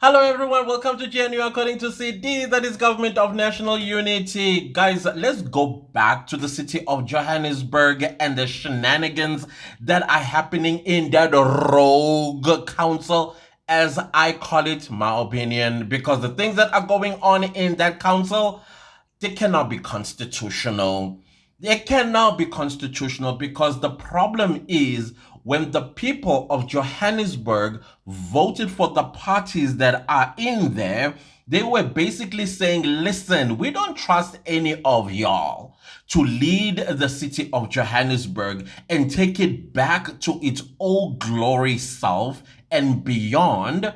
Hello everyone, welcome to GNU according to CD, that is Government of National Unity. Guys, let's go back to the city of Johannesburg and the shenanigans that are happening in that rogue council, as I call it, my opinion, because the things that are going on in that council, they cannot be constitutional. They cannot be constitutional because the problem is when the people of Johannesburg voted for the parties that are in there, they were basically saying, listen, we don't trust any of y'all to lead the city of Johannesburg and take it back to its old glory self and beyond.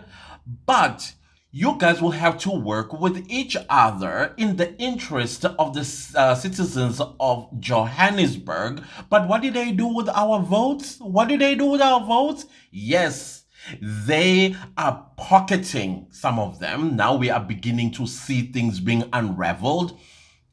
But you guys will have to work with each other in the interest of the citizens of Johannesburg. But what did they do with our votes? What did they do with our votes? Yes, they are pocketing some of them. Now we are beginning to see things being unraveled.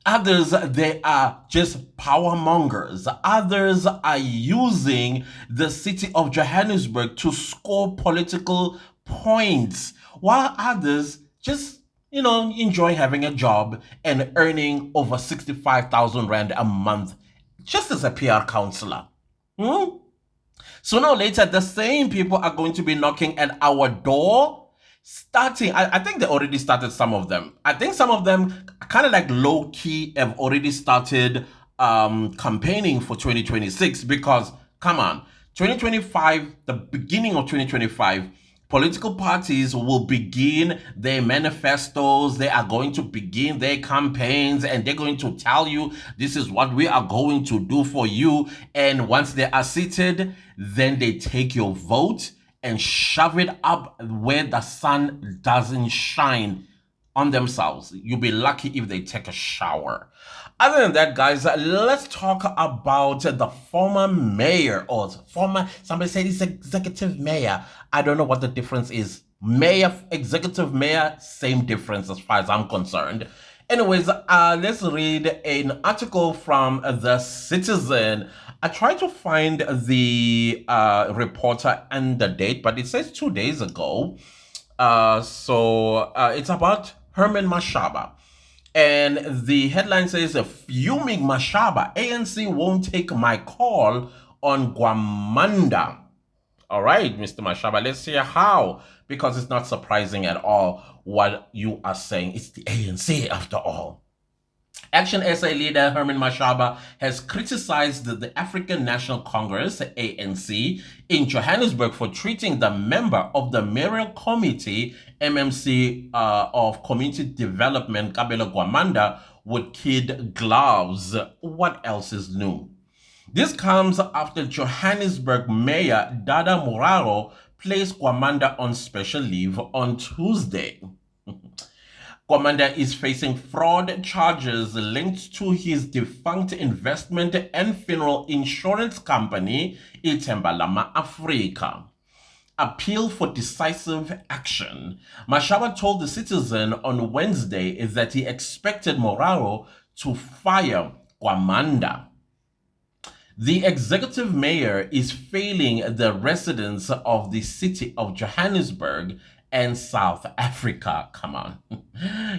Others, they are just power mongers. Others are using the city of Johannesburg to score political points, while others just, enjoy having a job and earning over 65,000 Rand a month just as a PR counselor. Hmm? Sooner or later, the same people are going to be knocking at our door. Starting, I think they already started some of them. I think some of them, kind of like low key, have already started campaigning for 2026 because, come on, 2025, the beginning of 2025, political parties will begin their manifestos. They are going to begin their campaigns and they're going to tell you this is what we are going to do for you. And once they are seated, then they take your vote and shove it up where the sun doesn't shine on themselves. You'll be lucky if they take a shower. Other than that, guys, let's talk about the former mayor or former, somebody said he's executive mayor. I don't know what the difference is. Mayor, executive mayor, same difference as far as I'm concerned. Anyways, let's read an article from The Citizen. I tried to find the reporter and the date, but it says 2 days ago. So it's about Herman Mashaba. And the headline says, a fuming Mashaba, ANC won't take my call on Guamanda. All right, Mr. Mashaba, let's hear how, because it's not surprising at all what you are saying. It's the ANC after all. Action SA leader Herman Mashaba has criticized the African National Congress, ANC, in Johannesburg for treating the member of the Mayoral Committee, MMC, of Community Development, Kabelo Guamanda, with kid gloves. What else is new? This comes after Johannesburg Mayor Dada Muraro placed Guamanda on special leave on Tuesday. Guamanda is facing fraud charges linked to his defunct investment and funeral insurance company, Itembalama Africa. Appeal for decisive action. Mashaba told the Citizen on Wednesday that he expected Moraro to fire Guamanda. The executive mayor is failing the residents of the city of Johannesburg and South Africa. Come on.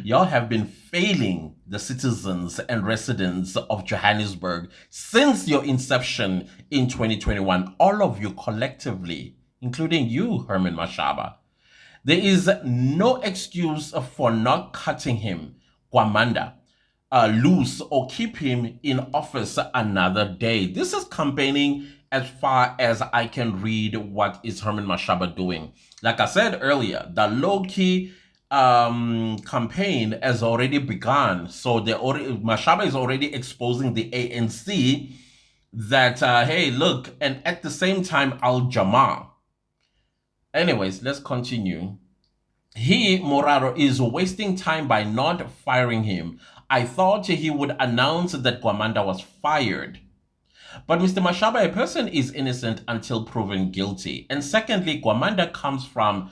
Y'all have been failing the citizens and residents of Johannesburg since your inception in 2021. All of you collectively, including you, Herman Mashaba. There is no excuse for not cutting him, Guamanda, loose or keep him in office another day. This is campaigning as far as I can read what is Herman Mashaba doing. Like I said earlier, the low-key campaign has already begun. So Mashaba is already exposing the ANC that, hey, look, and at the same time, Al-Jamaa. Anyways, let's continue. He, Moraro, is wasting time by not firing him. I thought he would announce that Guamanda was fired. But Mr. Mashaba, a person is innocent until proven guilty. And secondly, Guamanda comes from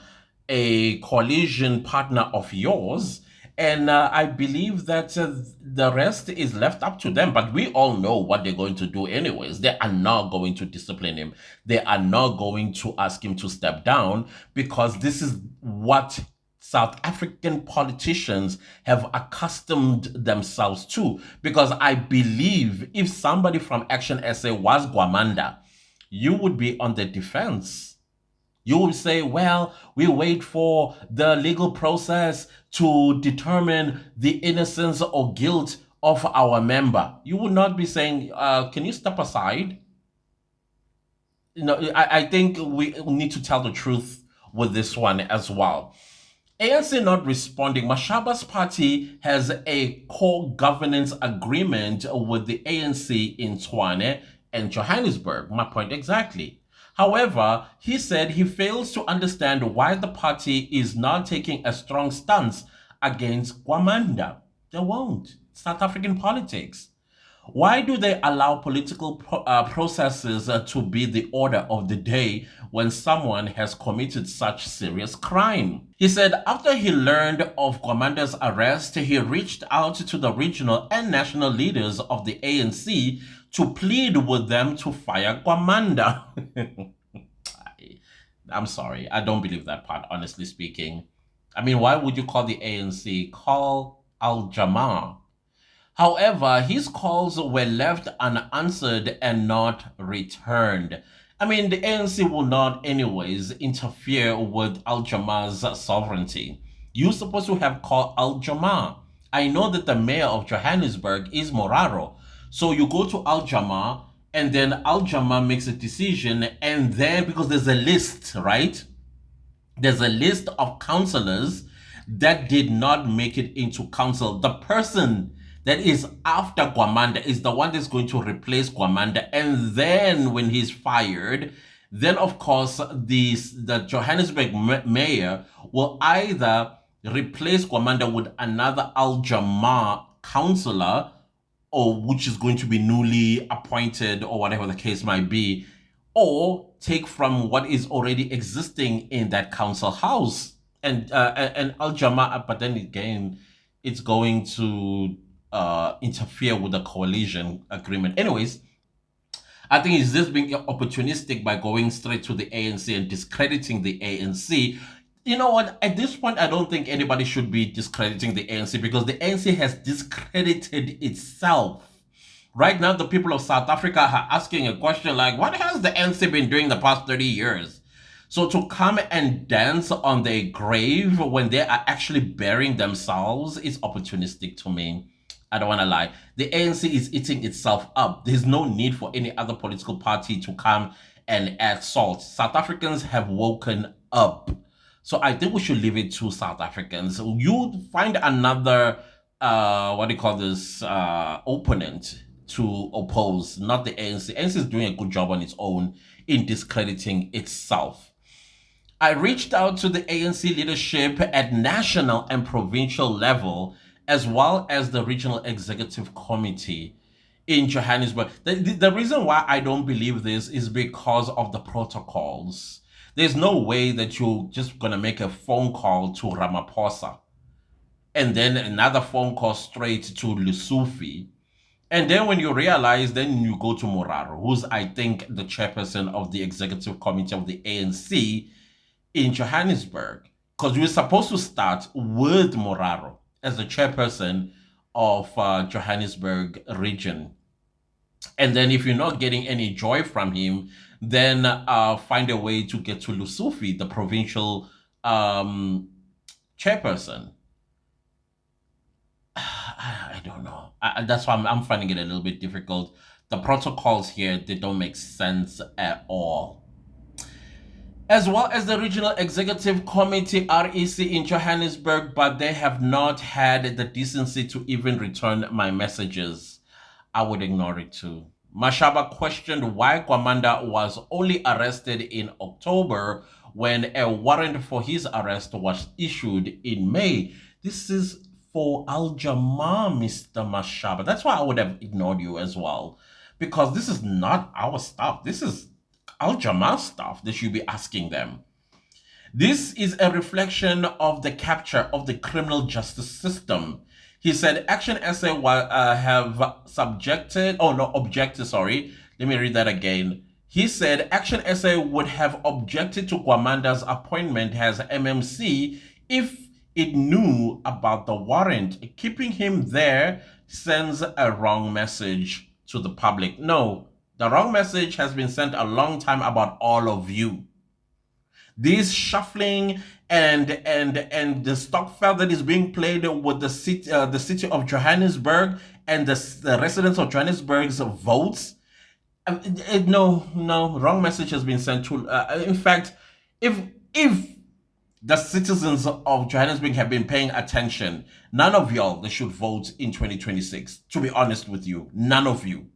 a coalition partner of yours. And I believe that the rest is left up to them. But we all know what they're going to do anyways. They are not going to discipline him. They are not going to ask him to step down because this is what South African politicians have accustomed themselves to. Because I believe if somebody from Action SA was Guamanda, you would be on the defense. You will say, well, we wait for the legal process to determine the innocence or guilt of our member. You would not be saying, can you step aside? I think we need to tell the truth with this one as well. ANC not responding. Mashaba's party has a core governance agreement with the ANC in Tshwane and Johannesburg. My point exactly. However, he said he fails to understand why the party is not taking a strong stance against Guamanda. They won't. South African politics. Why do they allow political processes to be the order of the day when someone has committed such serious crime? He said after he learned of Kwamanda's arrest, he reached out to the regional and national leaders of the ANC to plead with them to fire Kwamanda. I'm sorry, I don't believe that part, honestly speaking. I mean, why would you call the ANC? Call Al Jamaa. However, his calls were left unanswered and not returned. I mean, the ANC will not, anyways, interfere with Al Jamaa's sovereignty. You're supposed to have called Al Jamaa. I know that the mayor of Johannesburg is Moraro. So you go to Al Jamaa, and then Al Jamaa makes a decision, and then because there's a list, right? There's a list of councillors that did not make it into council. The person that is after Guamanda is the one that's going to replace Guamanda. And then when he's fired, then of course the Johannesburg mayor will either replace Guamanda with another Al Jamaa councillor, or which is going to be newly appointed, or whatever the case might be, or take from what is already existing in that council house. And Al Jamaa, but then again, it's going to interfere with the coalition agreement. Anyways, I think it's just being opportunistic by going straight to the ANC and discrediting the ANC. You know what? At this point, I don't think anybody should be discrediting the ANC because the ANC has discredited itself. Right now, the people of South Africa are asking a question like, what has the ANC been doing the past 30 years? So to come and dance on their grave when they are actually burying themselves is opportunistic to me. I don't want to lie. The ANC is eating itself up. There's no need for any other political party to come and add salt. South Africans have woken up. So I think we should leave it to South Africans. You find another, what do you call this, opponent to oppose, not the ANC. ANC is doing a good job on its own in discrediting itself. I reached out to the ANC leadership at national and provincial level, as well as the regional executive committee in Johannesburg. The reason why I don't believe this is because of the protocols. There's no way that you're just going to make a phone call to Ramaphosa and then another phone call straight to Lusufi. And then when you realize, then you go to Moraro, who's, I think, the chairperson of the executive committee of the ANC in Johannesburg. Because we're supposed to start with Moraro as the chairperson of Johannesburg region. And then if you're not getting any joy from him, then find a way to get to Lusufi, the provincial chairperson. I don't know. That's why I'm finding it a little bit difficult. The protocols here, they don't make sense at all. As well as the Regional Executive Committee, REC, in Johannesburg, but they have not had the decency to even return my messages. I would ignore it too. Mashaba questioned why Kwamanda was only arrested in October when a warrant for his arrest was issued in May. This is for Al Jamaa, Mr. Mashaba. That's why I would have ignored you as well. Because this is not our stuff. This is Al Jamaa stuff. They should be asking them. This is a reflection of the capture of the criminal justice system. He said Action SA have objected, sorry. Let me read that again. He said Action SA would have objected to Kwamanda's appointment as MMC if it knew about the warrant. Keeping him there sends a wrong message to the public. No, the wrong message has been sent a long time about all of you. This shuffling and the Stokvel that is being played with the city of Johannesburg and the residents of Johannesburg's votes. No, wrong message has been sent to. In fact, if the citizens of Johannesburg have been paying attention, none of y'all they should vote in 2026. To be honest with you, none of you.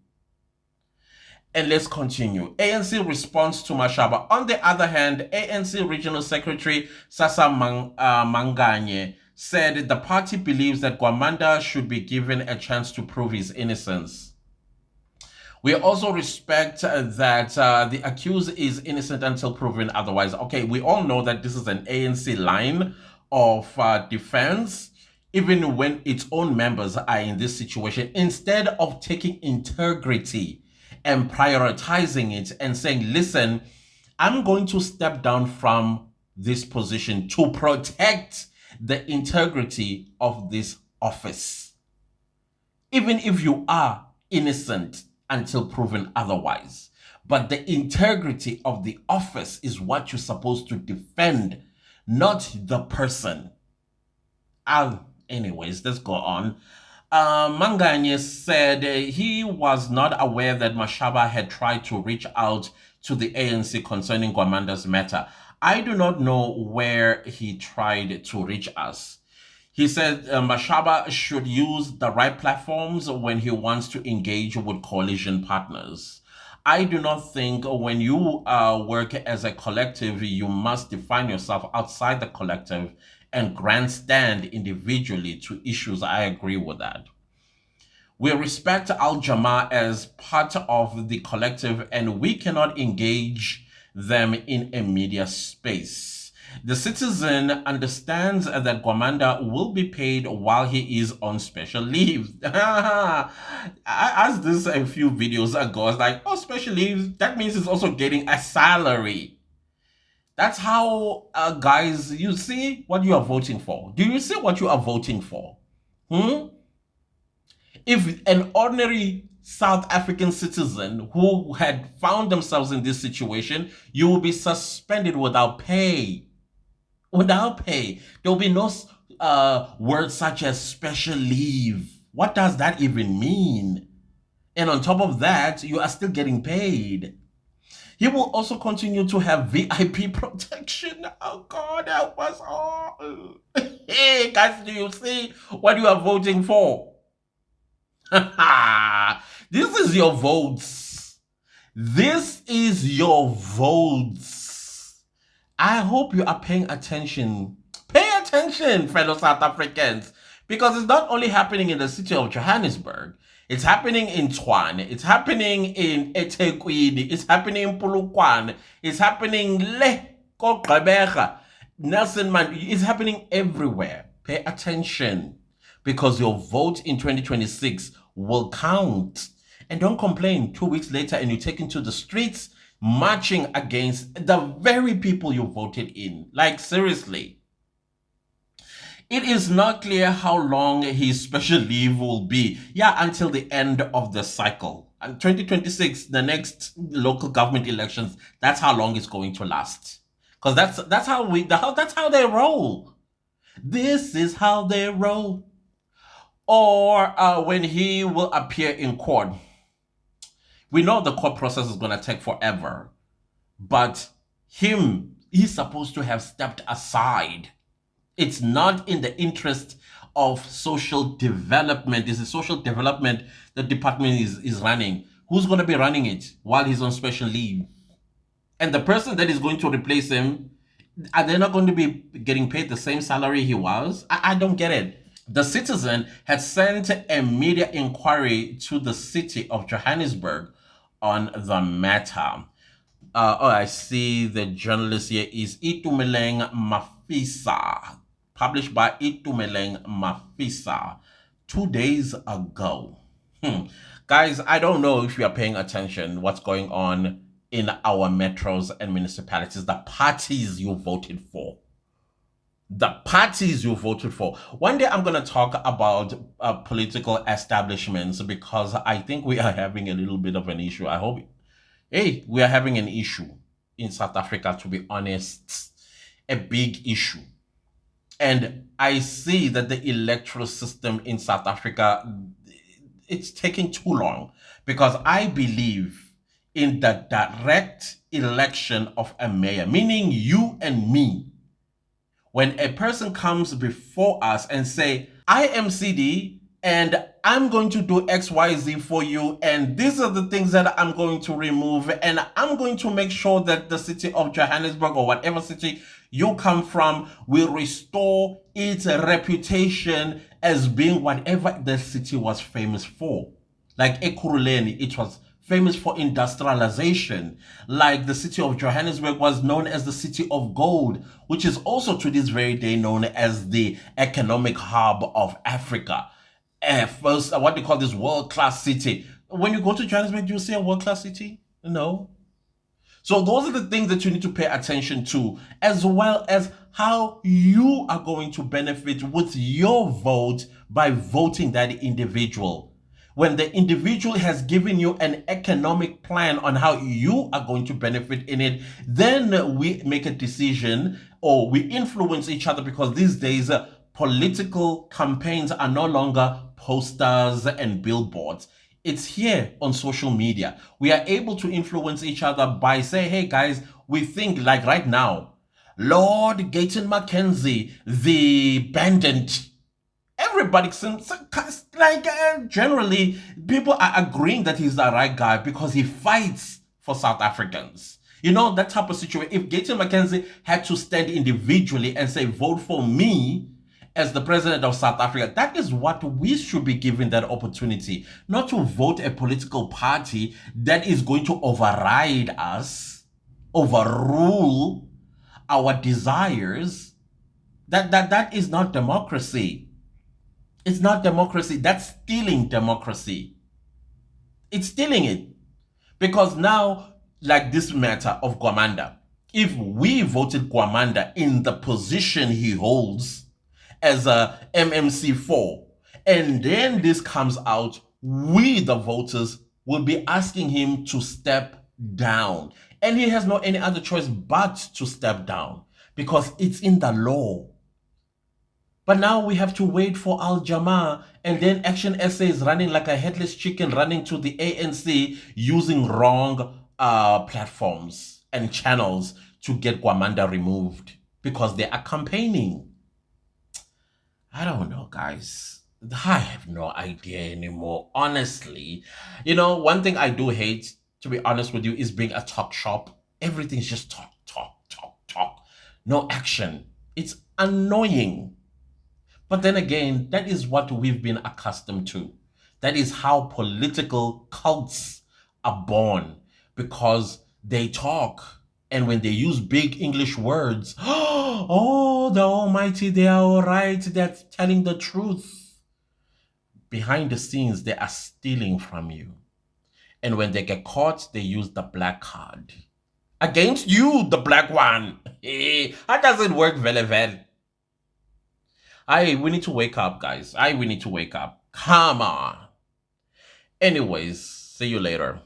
And let's continue. ANC response to Mashaba. On the other hand, ANC Regional Secretary Sasa Manganye said the party believes that Guamanda should be given a chance to prove his innocence. We also respect that the accused is innocent until proven otherwise. Okay, we all know that this is an ANC line of defense, even when its own members are in this situation. Instead of taking integrity and prioritizing it and saying, listen, I'm going to step down from this position to protect the integrity of this office. Even if you are innocent until proven otherwise. But the integrity of the office is what you're supposed to defend, not the person. Anyways, let's go on. Manganye said he was not aware that Mashaba had tried to reach out to the ANC concerning Guamanda's matter. I do not know where he tried to reach us. He said Mashaba should use the right platforms when he wants to engage with coalition partners. I do not think when you work as a collective, you must define yourself outside the collective and grandstand individually to issues. I agree with that. We respect Al Jama as part of the collective and we cannot engage them in a media space. The citizen understands that Guamanda will be paid while he is on special leave. I asked this a few videos ago. I was like, oh, special leave, that means he's also getting a salary. That's how, guys, you see what you are voting for. Do you see what you are voting for? If an ordinary South African citizen who had found themselves in this situation, you will be suspended without pay. Without pay. There will be no words such as special leave. What does that even mean? And on top of that, you are still getting paid. He will also continue to have VIP protection. Oh God, help us all. Hey, guys, do you see what you are voting for? This is your votes. This is your votes. I hope you are paying attention. Pay attention, fellow South Africans, because it's not only happening in the city of Johannesburg. It's happening in Tshwane. It's happening in eThekwini. It's happening in Polokwane. It's happening Gqeberha, Nelson Mandela. It's happening everywhere. Pay attention, because your vote in 2026 will count. And don't complain 2 weeks later and you're taken to the streets marching against the very people you voted in. Like, seriously. It is not clear how long his special leave will be. Yeah, until the end of the cycle. And 2026, the next local government elections, that's how long it's going to last. Because that's how they roll. This is how they roll. Or when he will appear in court. We know the court process is going to take forever. But he's supposed to have stepped aside. It's not in the interest of social development. It's a social development the department is running. Who's going to be running it while he's on special leave? And the person that is going to replace him, are they not going to be getting paid the same salary he was? I don't get it. The Citizen had sent a media inquiry to the city of Johannesburg on the matter. I see the journalist here is Itumeleng Mafisa, published by Itumeleng Mafisa 2 days ago. Guys, I don't know if you are paying attention what's going on in our metros and municipalities, the parties you voted for. the parties you voted for. One day I'm going to talk about political establishments because I think we are having a little bit of an issue. I hope, hey, we are having an issue in South Africa, to be honest, a big issue. And I see that the electoral system in South Africa, it's taking too long because I believe in the direct election of a mayor, meaning you and me. When a person comes before us and say, I am CD and I'm going to do XYZ for you, and these are the things that I'm going to remove, and I'm going to make sure that the city of Johannesburg or whatever city you come from will restore its reputation as being whatever the city was famous for. Like Ekurhuleni, it was famous for industrialization. Like the city of Johannesburg was known as the city of gold, which is also to this very day known as the economic hub of Africa. First, what they call this world-class city. When you go to Johannesburg, do you see a world-class city? No. So those are the things that you need to pay attention to, as well as how you are going to benefit with your vote by voting that individual. When the individual has given you an economic plan on how you are going to benefit in it, then we make a decision or we influence each other, because these days political campaigns are no longer posters and billboards. It's here on social media. We are able to influence each other by saying, hey guys, we think like right now, Lord Gayton Mackenzie, the bandit. Everybody seems like generally people are agreeing that he's the right guy because he fights for South Africans. You know, that type of situation. If Gayton Mackenzie had to stand individually and say, vote for me as the president of South Africa, that is what we should be given that opportunity, not to vote a political party that is going to override us, overrule our desires. That is not democracy. It's not democracy. That's stealing democracy. It's stealing it. Because now, like this matter of Guamanda, if we voted Guamanda in the position he holds as a MMC4, and then this comes out, we, the voters, will be asking him to step down. And he has no any other choice but to step down because it's in the law. But now we have to wait for Al Jamaa, and then Action SA is running like a headless chicken, running to the ANC using wrong platforms and channels to get Guamanda removed because they are campaigning. I don't know, guys. I have no idea anymore. Honestly, you know, one thing I do hate, to be honest with you, is being a talk shop. Everything's just talk, talk, talk, talk. No action. It's annoying. But then again, that is what we've been accustomed to. That is how political cults are born, because they talk. And when they use big English words, oh, the Almighty, they are all right. They're telling the truth. Behind the scenes, they are stealing from you. And when they get caught, they use the black card. Against you, the black one. Hey, how does it work, very well? We need to wake up, guys. We need to wake up. Come on. Anyways, see you later.